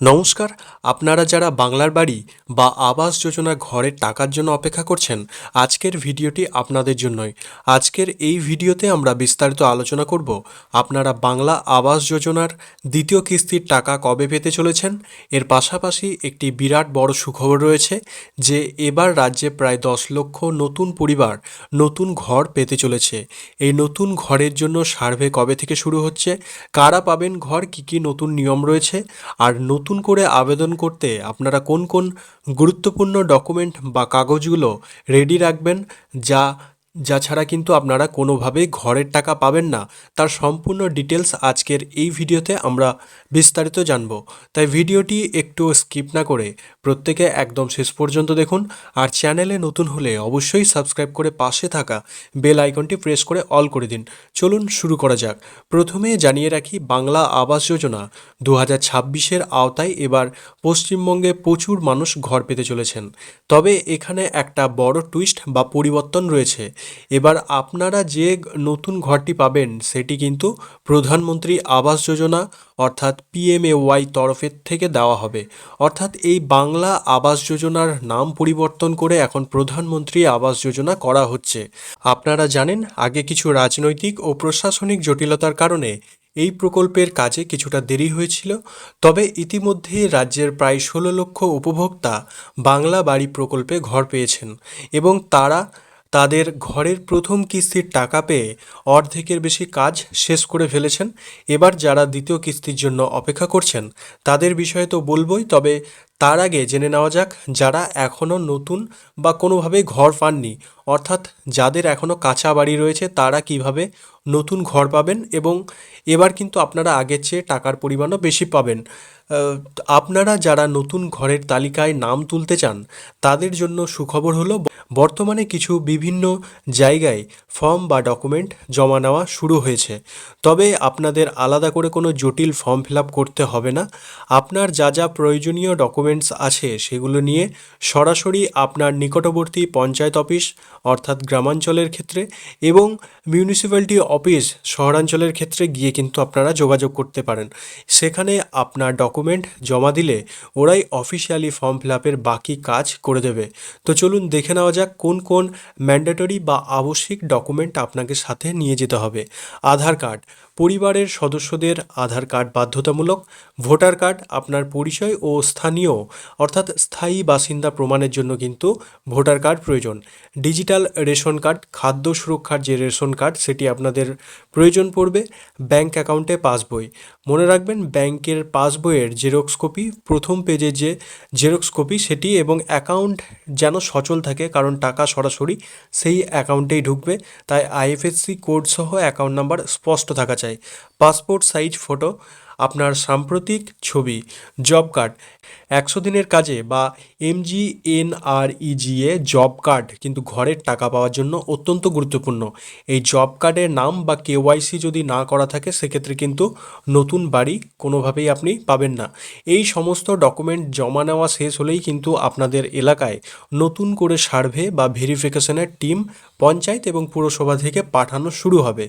নমস্কার। আপনারা যারা বাংলার বাড়ি বা আবাস যোজনা ঘরের টাকার জন্য অপেক্ষা করছেন, আজকের ভিডিওটি আপনাদের জন্যই। আজকের এই ভিডিওতে আমরা বিস্তারিত আলোচনা করব আপনারা বাংলা আবাস যোজনার দ্বিতীয় কিস্তির টাকা কবে পেতে চলেছেন। এর পাশাপাশি একটি বিরাট বড় সুখবর রয়েছে যে এবার রাজ্যে প্রায় 10 লক্ষ নতুন পরিবার নতুন ঘর পেতে চলেছে। এই নতুন ঘরের জন্য সার্ভে কবে থেকে শুরু হচ্ছে, কারা পাবেন ঘর, কী কী নতুন নিয়ম রয়েছে, আর নতুন করে আবেদন করতে আপনারা কোন কোন গুরুত্বপূর্ণ ডকুমেন্ট বা কাগজগুলো রেডি রাখবেন, যা যা ছাড়া কিন্তু আপনারা কোনোভাবেই ঘরের টাকা পাবেন না, তার সম্পূর্ণ ডিটেলস আজকের এই ভিডিওতে আমরা বিস্তারিত জানব। তাই ভিডিওটি একটু স্কিপ না করে প্রত্যেকে একদম শেষ পর্যন্ত দেখুন। আর চ্যানেলে নতুন হলে অবশ্যই সাবস্ক্রাইব করে পাশে থাকা বেল আইকনটি প্রেস করে অল করে দিন। চলুন শুরু করা যাক। প্রথমে জানিয়ে রাখি, বাংলা আবাস যোজনা 2026-এর আওতায় এবার পশ্চিমবঙ্গে প্রচুর মানুষ ঘর পেতে চলেছেন। তবে এখানে একটা বড় টুইস্ট বা পরিবর্তন রয়েছে। এবার আপনারা যে নতুন ঘরটি পাবেন সেটি কিন্তু প্রধানমন্ত্রী আবাস যোজনা অর্থাৎ PMAY তরফের থেকে দেওয়া হবে। অর্থাৎ এই বাংলা আবাস যোজনার নাম পরিবর্তন করে এখন প্রধানমন্ত্রী আবাস যোজনা করা হচ্ছে। আপনারা জানেন, আগে কিছু রাজনৈতিক ও প্রশাসনিক জটিলতার কারণে এই প্রকল্পের কাজে কিছুটা দেরি হয়েছিল। তবে ইতিমধ্যে রাজ্যের প্রায় 16 লক্ষ উপভোক্তা বাংলা বাড়ি প্রকল্পে ঘর পেয়েছেন এবং তারা তাদের ঘরের প্রথম কিস্তির টাকা পেয়ে অর্ধেকের বেশি কাজ শেষ করে ফেলেছেন। এবার যারা দ্বিতীয় কিস্তির জন্য অপেক্ষা করছেন তাদের বিষয়ে তো বলবই, তবে তার আগে জেনে নেওয়া যাক যারা এখনও নতুন বা কোনোভাবেই ঘর পাননি, অর্থাৎ যাদের এখনও কাঁচা বাড়ি রয়েছে, তারা কিভাবে নতুন ঘর পাবেন এবং এবার কিন্তু আপনারা আগের চেয়ে টাকার পরিমাণও বেশি পাবেন। আপনারা যারা নতুন ঘরের তালিকায় নাম তুলতে চান তাদের জন্য সুখবর হলো, বর্তমানে কিছু বিভিন্ন জায়গায় ফর্ম বা ডকুমেন্ট জমা নেওয়া শুরু হয়েছে। তবে আপনাদের আলাদা করে কোনো জটিল ফর্ম ফিল আপ করতে হবে না। আপনার যা যা প্রয়োজনীয় ডকুমেন্টস আছে সেগুলো নিয়ে সরাসরি আপনার নিকটবর্তী পঞ্চায়েত অফিস অর্থাৎ গ্রামাঞ্চলের ক্ষেত্রে এবং মিউনিসিপ্যালিটি অফিস শহরাঞ্চলের ক্ষেত্রে গিয়ে কিন্তু আপনারা যোগাযোগ করতে পারেন। সেখানে আপনার ডকুমেন্ট জমা দিলে ওরাই অফিসিয়ালি ফর্ম ফিল আপের বাকি কাজ করে দেবে। তো চলুন দেখে নেওয়া যাক কোন কোন ম্যান্ডেটরি বা আবশ্যিক ডকুমেন্ট আপনাকে সাথে নিয়ে যেতে হবে। আধার কার্ড, পরিবারের সদস্যদের আধার কার্ড বাধ্যতামূলক। ভোটার কার্ড, আপনার পরিচয় ও স্থানীয় অর্থাৎ স্থায়ী বাসিন্দা প্রমাণের জন্য কিন্তু ভোটার কার্ড প্রয়োজন। ডিজিটাল রেশন কার্ড, খাদ্য সুরক্ষার যে রেশন কার্ড সেটি আপনাদের প্রয়োজন পড়বে। ব্যাংক অ্যাকাউন্টে পাসবই, মনে রাখবেন ব্যাংকের পাসবইয়ের জেরক্স কপি, প্রথম পেজের যে জেরক্স কপি সেটি, এবং অ্যাকাউন্ট যেন সচল থাকে, কারণ টাকা সরাসরি সেই অ্যাকাউন্টেই ঢুকবে, তাই IFSC কোড সহ অ্যাকাউন্ট নাম্বার স্পষ্ট থাকা চাই। পাসপোর্ট সাইজ ফটো, আপনার সাম্প্রতিক ছবি। জব কার্ড, 100 দিনের কাজে বা MGNREGA জব কার্ড কিন্তু ঘরের টাকা পাওয়ার জন্য অত্যন্ত গুরুত্বপূর্ণ। এই জব কার্ডের নাম বা KYC যদি না করা থাকে সেক্ষেত্রে কিন্তু নতুন বাড়ি কোনোভাবেই আপনি পাবেন না। এই সমস্ত ডকুমেন্ট জমা নেওয়া শেষ হলেই কিন্তু আপনাদের এলাকায় নতুন করে সার্ভে বা ভেরিফিকেশনের টিম পঞ্চায়েত এবং পুরসভা থেকে পাঠানো শুরু হবে।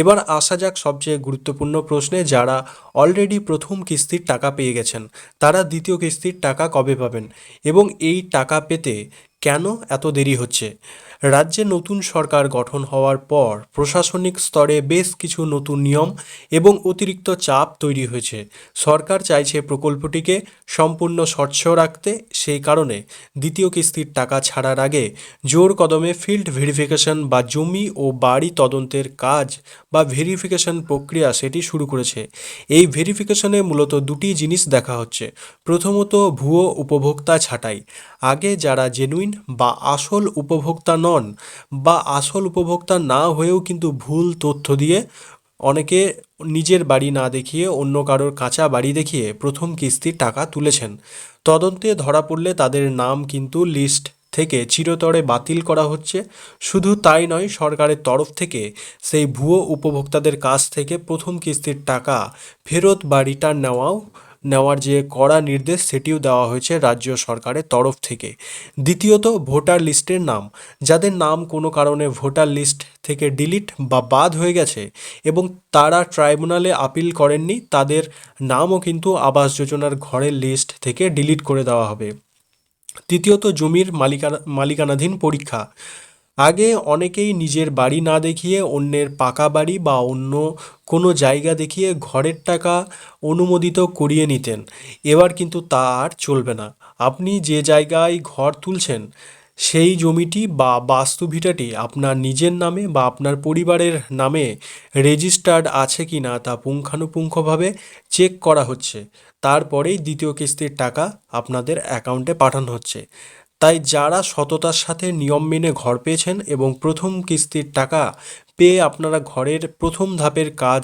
এবার আসা যাক সবচেয়ে গুরুত্বপূর্ণ প্রশ্নে, যারা অলরেডি প্রথম কিস্তির টাকা পেয়ে গেছেন তারা দ্বিতীয় কিস্তির টাকা কবে পাবেন এবং এই টাকা পেতে কেন এত দেরি হচ্ছে। রাজ্যে নতুন সরকার গঠন হওয়ার পর প্রশাসনিক স্তরে বেশ কিছু নতুন নিয়ম এবং অতিরিক্ত চাপ তৈরি হয়েছে। সরকার চাইছে প্রকল্পটিকে সম্পূর্ণ স্বচ্ছ রাখতে, সেই কারণে দ্বিতীয় কিস্তির টাকা ছাড়ার আগে জোর কদমে ফিল্ড ভেরিফিকেশন বা জমি ও বাড়ি তদন্তের কাজ বা ভেরিফিকেশন প্রক্রিয়া সেটি শুরু করেছে। এই ভেরিফিকেশনে মূলত দুটি জিনিস দেখা হচ্ছে। প্রথমত, ভুয়ো উপভোক্তা ছাঁটাই। আগে যারা জেনুইন বা আসল উপভোক্তা নন বা আসল উপভোক্তা না হয়েও কিন্তু ভুল তথ্য দিয়ে অনেকে নিজের বাড়ি না দেখিয়ে অন্য কারোর কাঁচা বাড়ি দেখিয়ে প্রথম কিস্তির টাকা তুলেছেন, তদন্তে ধরা পড়লে তাদের নাম কিন্তু লিস্ট থেকে চিরতরে বাতিল করা হচ্ছে। শুধু তাই নয়, সরকারের তরফ থেকে সেই ভুয়ো উপভোক্তাদের কাছ থেকে প্রথম কিস্তির টাকা ফেরত বা রিটার্ন নেওয়াও নেওয়ার যে কড়া নির্দেশ সেটিও দেওয়া হয়েছে রাজ্য সরকারের তরফ থেকে। দ্বিতীয়ত, ভোটার লিস্টের নাম, যাদের নাম কোনো কারণে ভোটার লিস্ট থেকে ডিলিট বা বাদ হয়ে গেছে এবং তারা ট্রাইব্যুনালে আপিল করেননি, তাদের নামও কিন্তু আবাস যোজনার ঘরের লিস্ট থেকে ডিলিট করে দেওয়া হবে। তৃতীয়ত, জমির মালিকানাধীন পরীক্ষা। আগে অনেকেই নিজের বাড়ি না দেখিয়ে অন্যের পাকা বাড়ি বা অন্য কোনো জায়গা দেখিয়ে ঘরের টাকা অনুমোদিত করিয়ে নিতেন। এবার কিন্তু তা আর চলবে না। আপনি যে জায়গায় ঘর তুলছেন সেই জমিটি বা বাস্তুভিটাটি আপনার নিজের নামে বা আপনার পরিবারের নামে রেজিস্টার্ড আছে কি না তা পুঙ্খানুপুঙ্খভাবে চেক করা হচ্ছে। তারপরেই দ্বিতীয় কিস্তির টাকা আপনাদের অ্যাকাউন্টে পাঠানো হচ্ছে। তাই যারা সততার সাথে নিয়ম মেনে ঘর পেয়েছেন এবং প্রথম কিস্তির টাকা পেয়ে আপনারা ঘরের প্রথম ধাপের কাজ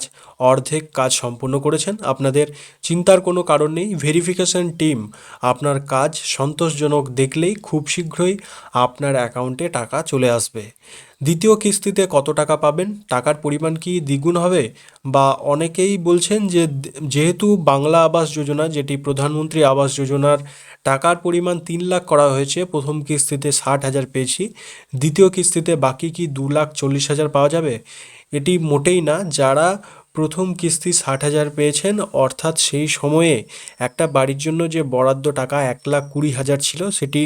অর্ধেক কাজ সম্পূর্ণ করেছেন, আপনাদের চিন্তার কোনো কারণ নেই। ভেরিফিকেশন টিম আপনার কাজ সন্তোষজনক দেখলেই খুব শীঘ্রই আপনার অ্যাকাউন্টে টাকা চলে আসবে। দ্বিতীয় কিস্তিতে কত টাকা পাবেন, টাকার পরিমাণ কি দ্বিগুণ হবে? বা অনেকেই বলছেন যে যেহেতু বাংলা আবাস যোজনা, যেটি প্রধানমন্ত্রী আবাস যোজনার টাকার পরিমাণ 3 লাখ করা হয়েছে, প্রথম কিস্তিতে 60,000 পেয়েছি, দ্বিতীয় কিস্তিতে বাকি কি 2,40,000 পাওয়া যাবে? এটি মোটেই না। যারা প্রথম কিস্তি 60,000 পেয়েছেন, অর্থাৎ সেই সময়ে একটা বাড়ির জন্য যে বরাদ্দ টাকা 1,20,000 ছিল, সেটি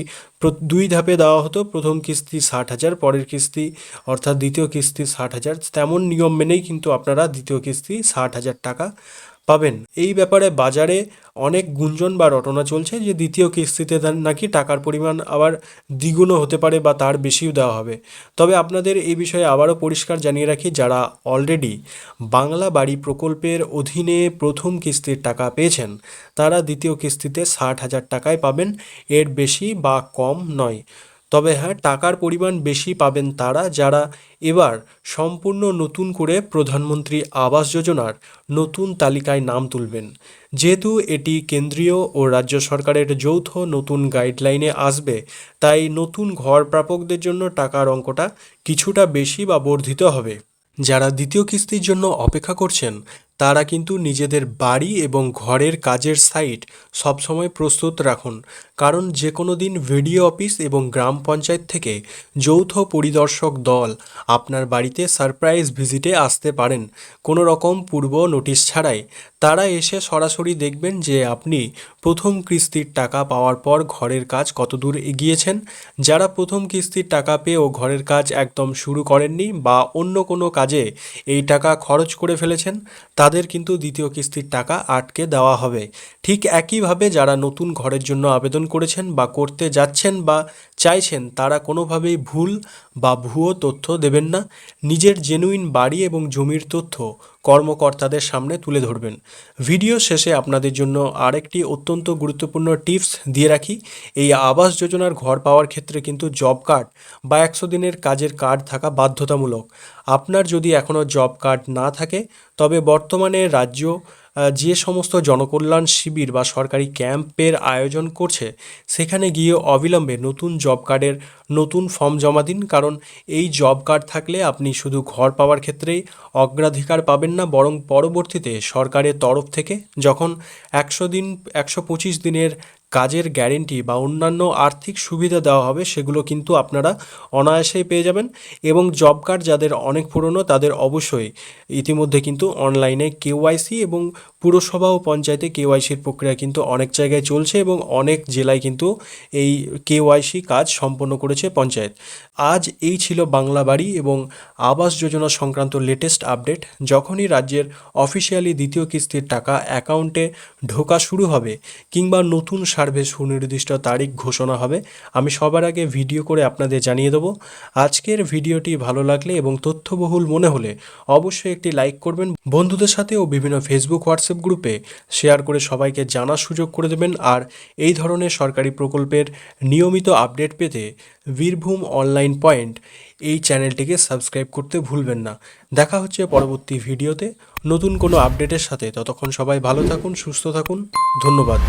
2 ধাপে দেওয়া হতো। প্রথম কিস্তি 60,000, পরের কিস্তি অর্থাৎ দ্বিতীয় কিস্তি 60,000। তেমন নিয়ম মেনেই কিন্তু আপনারা দ্বিতীয় কিস্তি 60,000 টাকা পাবেন। এই ব্যাপারে বাজারে অনেক গুঞ্জন বা রটনা চলছে যে দ্বিতীয় কিস্তিতে নাকি টাকার পরিমাণ আবার দ্বিগুণও হতে পারে বা তার বেশিও দেওয়া হবে। তবে আপনাদের এই বিষয়ে আবারও পরিষ্কার জানিয়ে রাখি, যারা অলরেডি বাংলা বাড়ি প্রকল্পের অধীনে প্রথম কিস্তির টাকা পেয়েছেন, তারা দ্বিতীয় কিস্তিতে 60,000 টাকায় পাবেন, এর বেশি বা কম নয়। তবে হ্যাঁ, টাকার পরিমাণ বেশি পাবেন তারা যারা এবার সম্পূর্ণ নতুন করে প্রধানমন্ত্রী আবাস যোজনার নতুন তালিকায় নাম তুলবেন। যেহেতু এটি কেন্দ্রীয় ও রাজ্য সরকারের যৌথ নতুন গাইডলাইনে আসবে, তাই নতুন ঘর প্রাপকদের জন্য টাকার অঙ্কটা কিছুটা বেশি বা বর্ধিত হবে। যারা দ্বিতীয় কিস্তির জন্য অপেক্ষা করছেন, তারা কিন্তু নিজেদের বাড়ি এবং ঘরের কাজের সাইট সবসময় প্রস্তুত রাখুন, কারণ যে কোনো দিন ভিডিও অফিস এবং গ্রাম পঞ্চায়েত থেকে যৌথ পরিদর্শক দল আপনার বাড়িতে সারপ্রাইজ ভিজিটে আসতে পারেন কোনো রকম পূর্ব নোটিশ ছাড়াই। তারা এসে সরাসরি দেখবেন যে আপনি প্রথম কিস্তির টাকা পাওয়ার পর ঘরের কাজ কতদূর এগিয়েছেন। যারা প্রথম কিস্তির টাকা পেয়েও ঘরের কাজ একদম শুরু করেননি বা অন্য কোনো কাজে এই টাকা খরচ করে ফেলেছেন, তাদের কিন্তু দ্বিতীয় কিস্তির টাকা আটকে দেওয়া হবে। ঠিক একইভাবে যারা নতুন ঘরের জন্য আবেদন করেছেন বা করতে যাচ্ছেন বা চাইছেন, তারা কোনোভাবেই ভুল বা ভুয়ো তথ্য দেবেন না। নিজের জেনুইন বাড়ি এবং জমির তথ্য কর্মকর্তাদের সামনে তুলে ধরবেন। ভিডিও শেষে আপনাদের জন্য আরেকটি অত্যন্ত গুরুত্বপূর্ণ টিপস দিয়ে রাখি। এই আবাস যোজনার ঘর পাওয়ার ক্ষেত্রে কিন্তু জব কার্ড বা 100 দিনের কাজের কার্ড থাকা বাধ্যতামূলক। আপনার যদি এখনও জব কার্ড না থাকে, তবে বর্তমানে রাজ্য যে সমস্ত জনকল্যাণ শিবির বা সরকারি ক্যাম্পের আয়োজন করছে, সেখানে গিয়ে অবিলম্বে নতুন জব কার্ডের নতুন ফর্ম জমা দিন। কারণ এই জব কার্ড থাকলে আপনি শুধু ঘর পাওয়ার ক্ষেত্রেই অগ্রাধিকার পাবেন না, বরং পরবর্তীতে সরকারের তরফ থেকে যখন 100 দিন 125 দিনের কাজের গ্যারেন্টি বা অন্যান্য আর্থিক সুবিধা দেওয়া হবে, সেগুলো কিন্তু আপনারা অনায়াসেই পেয়ে যাবেন। এবং জব কার্ড যাদের অনেক পুরনো, তাদের অবশ্যই ইতিমধ্যে কিন্তু অনলাইনে কেওয়াইসি এবং পুরসভা ও পঞ্চায়েতে কেওয়াইসির প্রক্রিয়া কিন্তু অনেক জায়গায় চলছে এবং অনেক জেলায় কিন্তু এই কেওয়াইসি কাজ সম্পন্ন করেছে পঞ্চায়েত। আজ এই ছিল বাংলা বাড়ি এবং আবাস যোজনা সংক্রান্ত লেটেস্ট আপডেট। যখনই রাজ্যের অফিসিয়ালি দ্বিতীয় কিস্তির টাকা অ্যাকাউন্টে ঢোকা শুরু হবে কিংবা নতুন সার্ভে সুনির্দিষ্ট তারিখ ঘোষণা হবে, আমি সবার আগে ভিডিও করে আপনাদের জানিয়ে দেবো। আজকের ভিডিওটি ভালো লাগলে এবং তথ্যবহুল মনে হলে অবশ্যই একটি লাইক করবেন, বন্ধুদের সাথে ও বিভিন্ন ফেসবুক হোয়াটসঅ্যাপ গ্রুপে শেয়ার করে সবাইকে জানার সুযোগ করে দেবেন। আর এই ধরনের সরকারি প্রকল্পের নিয়মিত আপডেট পেতে বীরভূম অনলাইন পয়েন্ট এই চ্যানেলটিকে সাবস্ক্রাইব করতে ভুলবেন না। দেখা হচ্ছে পরবর্তী ভিডিওতে নতুন কোনো আপডেটের সাথে। ততক্ষণ সবাই ভালো থাকুন, সুস্থ থাকুন। ধন্যবাদ।